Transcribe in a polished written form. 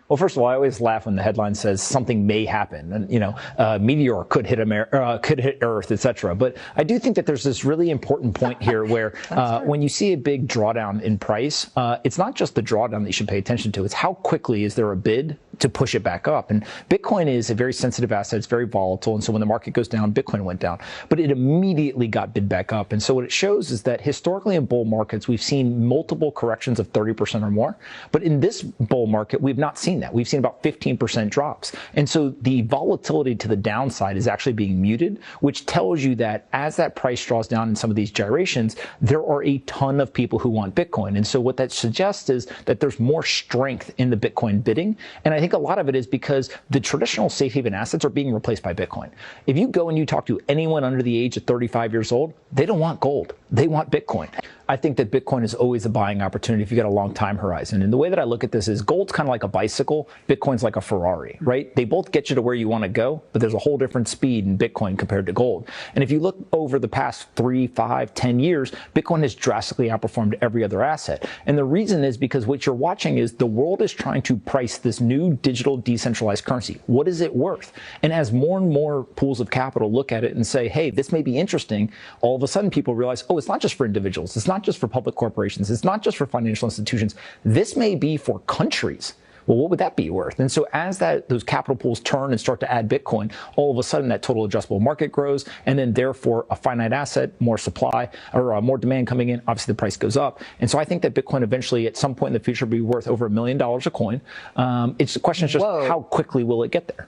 Well, first of all, I always laugh when the headline says something may happen, and meteor could hit Earth, etc. But I do think that there's this really important point here where when you see a big drawdown in price, it's not just the drawdown that you should pay attention to. It's how quickly is there a bid to push it back up. And Bitcoin is a very sensitive asset. It's very volatile. And so when the market goes down, Bitcoin went down. But it immediately got bid back up. And so what it shows is that historically in bull markets, we've seen multiple corrections of 30% or more. But in this bull market, we've not seen that. We've seen about 15% drops. And so the volatility to the downside is actually being muted, which tells you that as that price draws down in some of these gyrations, there are a ton of people who want Bitcoin. And so what that suggests is that there's more strength in the Bitcoin bidding. And I think a lot of it is because the traditional safe haven assets are being replaced by Bitcoin. If you go and you talk to anyone under the age of 35 years old, they don't want gold. They want Bitcoin. I think that Bitcoin is always a buying opportunity if you got a long time horizon. And the way that I look at this is gold's kind of like a bicycle. Bitcoin's like a Ferrari, right? They both get you to where you want to go, but there's a whole different speed in Bitcoin compared to gold. And if you look over the past 3, 5, 10 years, Bitcoin has drastically outperformed every other asset. And the reason is because what you're watching is the world is trying to price this new digital decentralized currency. What is it worth? And as more and more pools of capital look at it and say, hey, this may be interesting, all of a sudden people realize, oh, it's not just for individuals. It's not just for public corporations. It's not just for financial institutions. This may be for countries. Well, what would that be worth? And so as those capital pools turn and start to add Bitcoin, all of a sudden that total addressable market grows, and then therefore a finite asset, more supply, or more demand coming in, obviously the price goes up. And so I think that Bitcoin eventually at some point in the future will be worth over $1 million a coin. The question is just how quickly will it get there?